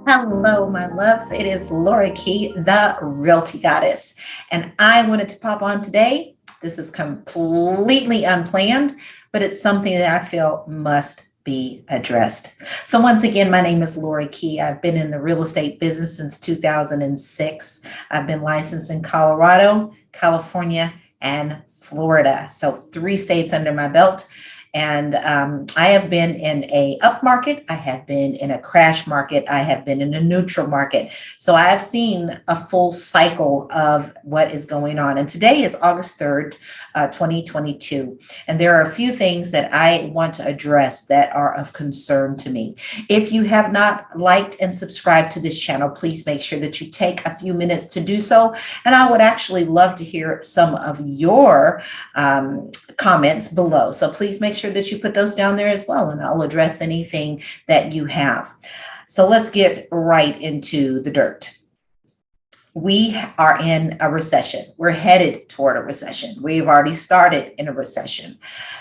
Hello, my loves. It is Laura Key, the Realty Goddess. And I wanted to pop on today. This is completely unplanned, but it's something that I feel must be addressed. So, once again, my name is Laura Key. I've been in the real estate business since 2006. I've been licensed in Colorado, California, and Florida. So, three states under my belt. And I have been in a up market. I have been in a crash market. I have been in a neutral market. So I have seen a full cycle of what is going on. And today is August 3rd, 2022. And there are a few things that I want to address that are of concern to me. If you have not liked and subscribed to this channel, please make sure that you take a few minutes to do so. And I would actually love to hear some of your comments below. So please make sure that you put those down there as well, and I'll address anything that you have. So let's get right into the dirt. We are in a recession. We're headed toward a recession. We've already started in a recession.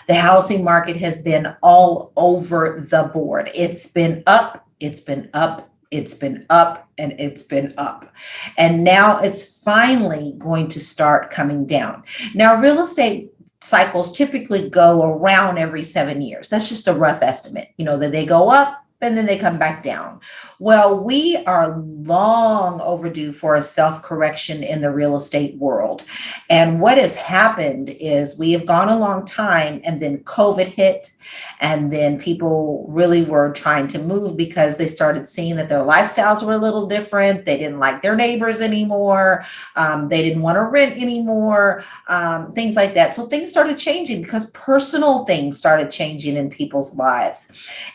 The housing market has been all over the board. It's been up, it's been up, it's been up, and it's been up. And now it's finally going to start coming down. Now, real estate cycles typically go around every 7 years. That's just a rough estimate, that they go up and then they come back down. Well, we are long overdue for a self-correction in the real estate world. And what has happened is we have gone a long time, and then COVID hit. And then people really were trying to move because they started seeing that their lifestyles were a little different. They didn't like their neighbors anymore. They didn't want to rent anymore, things like that. So things started changing because personal things started changing in people's lives.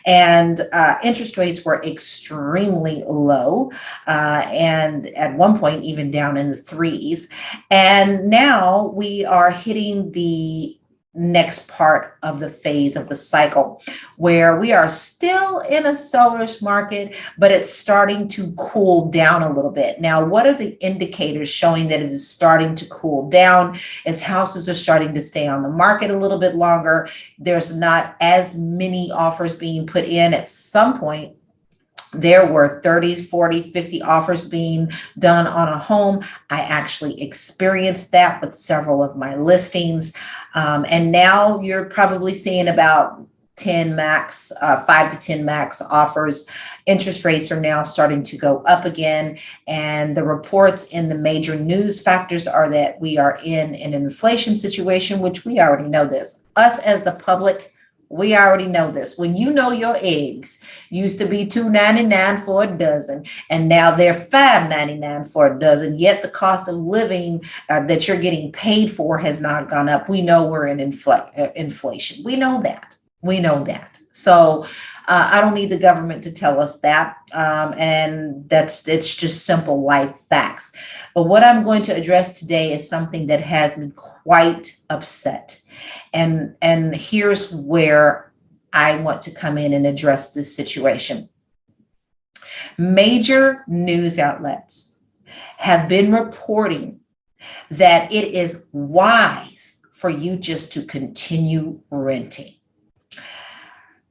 And interest rates were extremely low, and at one point even down in the threes. And now we are hitting the next part of the phase of the cycle where we are still in a seller's market, but it's starting to cool down a little bit. Now, what are the indicators showing that it is starting to cool down? As houses are starting to stay on the market a little bit longer, there's not as many offers being put in. At some point, there were 30, 40, 50 offers being done on a home. I actually experienced that with several of my listings. And now you're probably seeing about 10 max, 5 to 10 max offers. Interest rates are now starting to go up again. And the reports in the major news factors are that we are in an inflation situation, which we already know this. Us as the public, we already know this. When you know your eggs used to be $2.99 for a dozen, and now they're $5.99 for a dozen, yet the cost of living that you're getting paid for has not gone up. We know we're in inflation. We know that. We know that. So I don't need the government to tell us that. And it's just simple life facts. But what I'm going to address today is something that has me quite upset. And here's where I want to come in and address this situation. Major news outlets have been reporting that it is wise for you just to continue renting.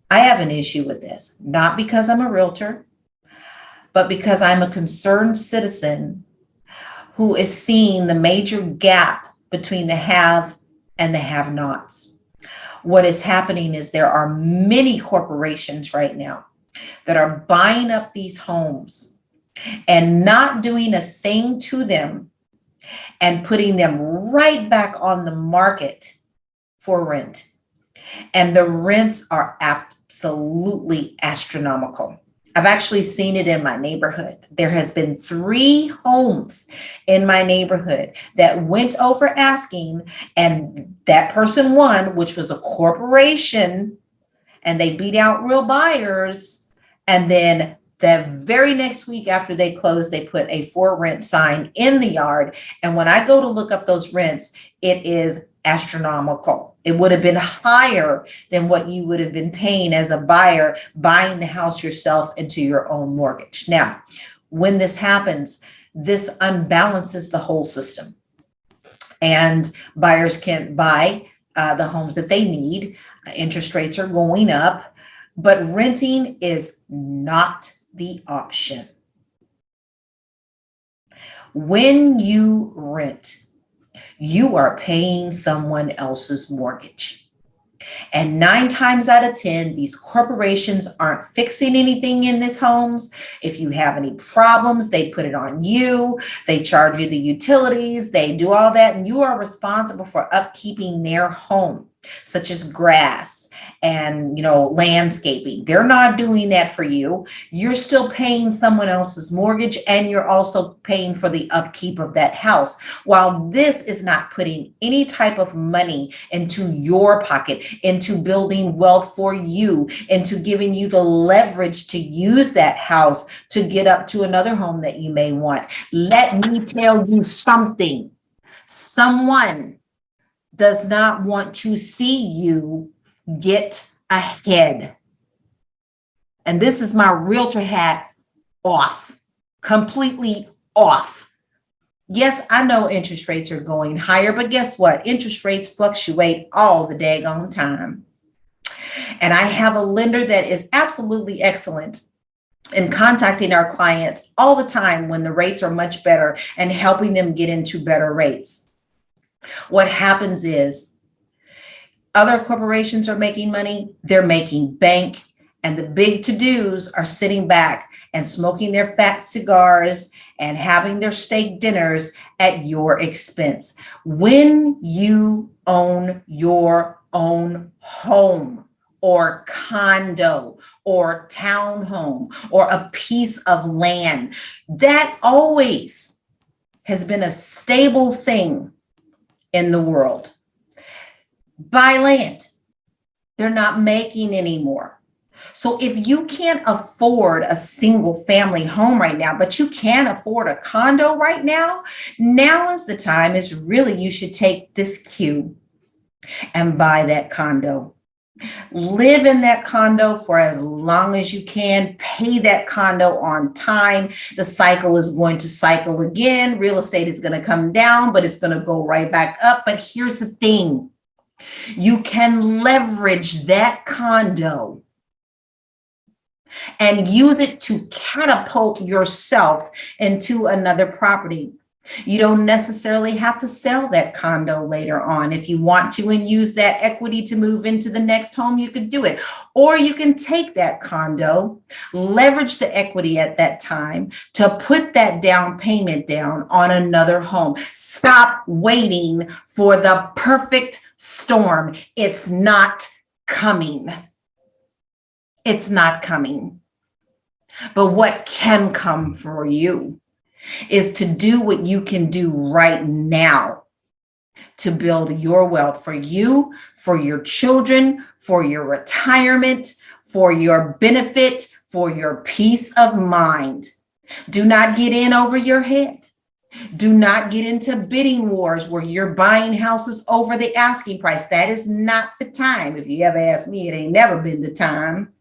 I have an issue with this, not because I'm a realtor, but because I'm a concerned citizen who is seeing the major gap between the have and the have-nots. What is happening is there are many corporations right now that are buying up these homes and not doing a thing to them and putting them right back on the market for rent. And the rents are absolutely astronomical. I've actually seen it in my neighborhood. There has been 3 homes in my neighborhood that went over asking, and that person won, which was a corporation, and they beat out real buyers. And then the very next week after they closed, they put a for rent sign in the yard. And when I go to look up those rents, it is astronomical. It would have been higher than what you would have been paying as a buyer buying the house yourself into your own mortgage. Now, when this happens, this unbalances the whole system, and buyers can't buy the homes that they need. Interest rates are going up, but renting is not the option. When you rent, you are paying someone else's mortgage. And 9 times out of 10, these corporations aren't fixing anything in these homes. If you have any problems, they put it on you. They charge you the utilities. They do all that. And you are responsible for upkeeping their home, such as grass and, landscaping. They're not doing that for you. You're still paying someone else's mortgage, and you're also paying for the upkeep of that house. While this is not putting any type of money into your pocket, into building wealth for you, into giving you the leverage to use that house to get up to another home that you may want. Let me tell you something. Someone does not want to see you get ahead. And this is my realtor hat off, completely off. Yes, I know interest rates are going higher, but guess what? Interest rates fluctuate all the daggone time. And I have a lender that is absolutely excellent in contacting our clients all the time when the rates are much better and helping them get into better rates. What happens is other corporations are making money, they're making bank, and the big to-dos are sitting back and smoking their fat cigars and having their steak dinners at your expense. When you own your own home or condo or townhome or a piece of land, that always has been a stable thing in the world. Buy land. They're not making anymore. So if you can't afford a single family home right now, but you can afford a condo right now, now is the time. Is really, you should take this cue and buy that condo. Live in that condo for as long as you can. Pay that condo on time. The cycle is going to cycle again. Real estate is going to come down, but it's going to go right back up. But here's the thing. You can leverage that condo and use it to catapult yourself into another property. You don't necessarily have to sell that condo later on. If you want to and use that equity to move into the next home, you could do it. Or you can take that condo, leverage the equity at that time to put that down payment down on another home. Stop waiting for the perfect storm. It's not coming. It's not coming. But what can come for you is to do what you can do right now to build your wealth for you, for your children, for your retirement, for your benefit, for your peace of mind. Do not get in over your head. Do not get into bidding wars where you're buying houses over the asking price. That is not the time. If you ever ask me, it ain't never been the time.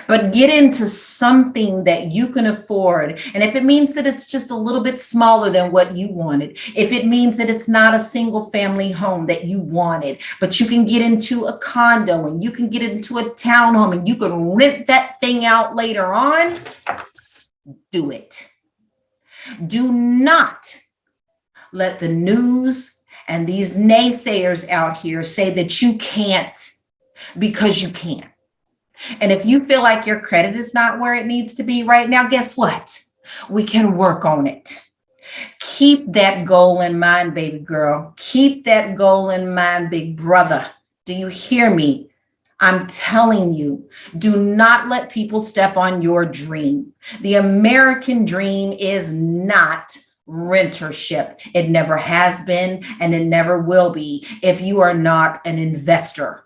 But get into something that you can afford. And if it means that it's just a little bit smaller than what you wanted, if it means that it's not a single family home that you wanted, but you can get into a condo and you can get into a townhome and you can rent that thing out later on, do it. Do not let the news and these naysayers out here say that you can't, because you can. And if you feel like your credit is not where it needs to be right now, guess what? We can work on it. Keep that goal in mind, baby girl. Keep that goal in mind, big brother. Do you hear me? I'm telling you, do not let people step on your dream. The American dream is not rentership. It never has been, and it never will be if you are not an investor.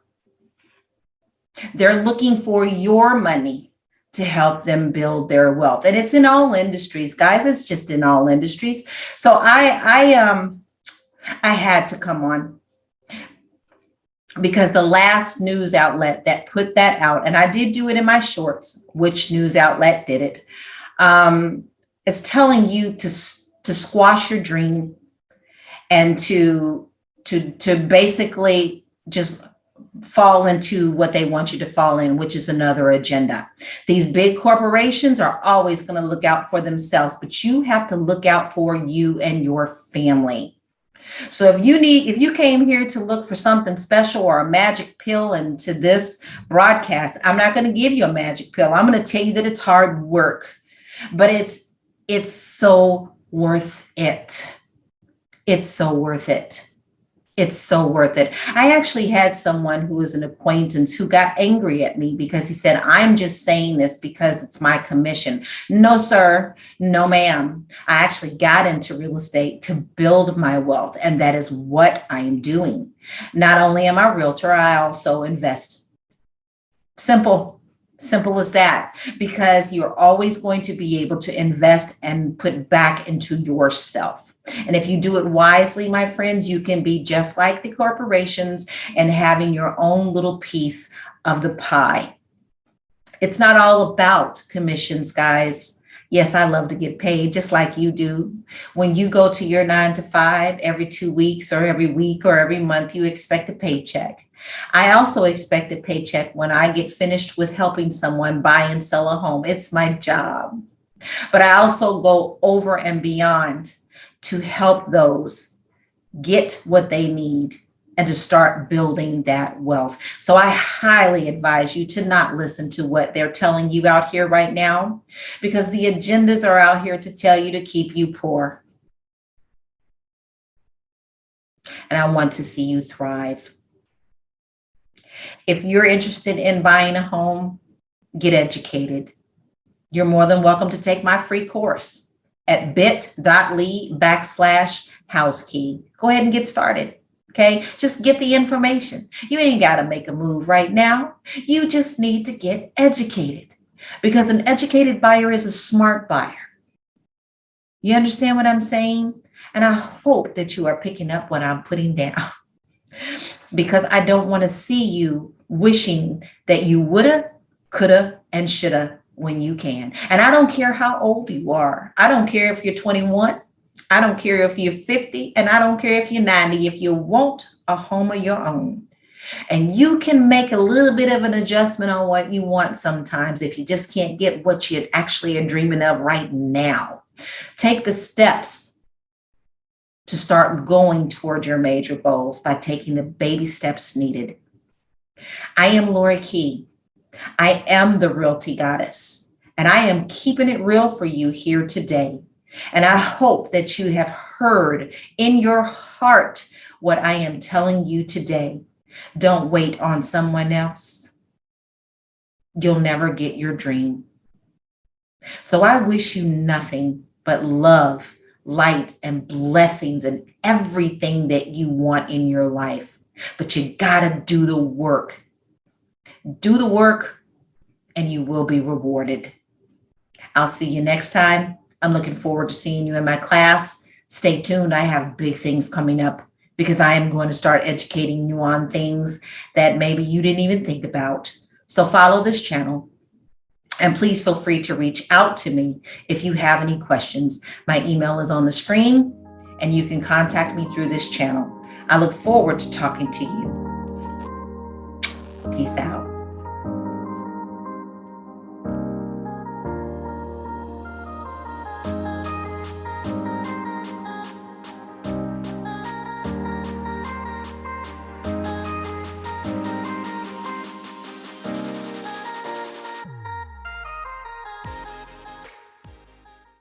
They're looking for your money to help them build their wealth. And it's in all industries, guys. It's just in all industries. So I had to come on because the last news outlet that put that out, and I did do it in my shorts, which news outlet did it, is telling you to squash your dream and to basically just fall into what they want you to fall in, which is another agenda. These big corporations are always going to look out for themselves, but you have to look out for you and your family. So if you came here to look for something special or a magic pill into this broadcast, I'm not going to give you a magic pill. I'm going to tell you that it's hard work, but it's so worth it. It's so worth it. It's so worth it. I actually had someone who was an acquaintance who got angry at me because he said, I'm just saying this because it's my commission. No, sir. No, ma'am. I actually got into real estate to build my wealth, and that is what I am doing. Not only am I a realtor, I also invest. Simple as that, because you're always going to be able to invest and put back into yourself. And if you do it wisely, my friends, you can be just like the corporations and having your own little piece of the pie. It's not all about commissions, guys. Yes, I love to get paid just like you do. When you go to your 9 to 5 every 2 weeks or every week or every month, you expect a paycheck. I also expect a paycheck when I get finished with helping someone buy and sell a home. It's my job. But I also go over and beyond to help those get what they need and to start building that wealth. So I highly advise you to not listen to what they're telling you out here right now, because the agendas are out here to tell you to keep you poor. And I want to see you thrive. If you're interested in buying a home, get educated. You're more than welcome to take my free course at bit.ly/housekey. Go ahead and get started. Okay, just get the information. You ain't got to make a move right now. You just need to get educated, because an educated buyer is a smart buyer. You understand what I'm saying? And I hope that you are picking up what I'm putting down, because I don't want to see you wishing that you woulda, coulda, and shoulda when you can. And I don't care how old you are. I don't care if you're 21. I don't care if you're 50, and I don't care if you're 90. If you want a home of your own, and you can make a little bit of an adjustment on what you want sometimes if you just can't get what you actually are dreaming of right now, take the steps to start going toward your major goals by taking the baby steps needed. I am Lori Key. I am the Realty Goddess, and I am keeping it real for you here today. And I hope that you have heard in your heart what I am telling you today. Don't wait on someone else. You'll never get your dream. So I wish you nothing but love, light, and blessings and everything that you want in your life. But you gotta do the work. Do the work, and you will be rewarded. I'll see you next time. I'm looking forward to seeing you in my class. Stay tuned. I have big things coming up, because I am going to start educating you on things that maybe you didn't even think about. So follow this channel, and please feel free to reach out to me if you have any questions. My email is on the screen, and you can contact me through this channel. I look forward to talking to you. Peace out.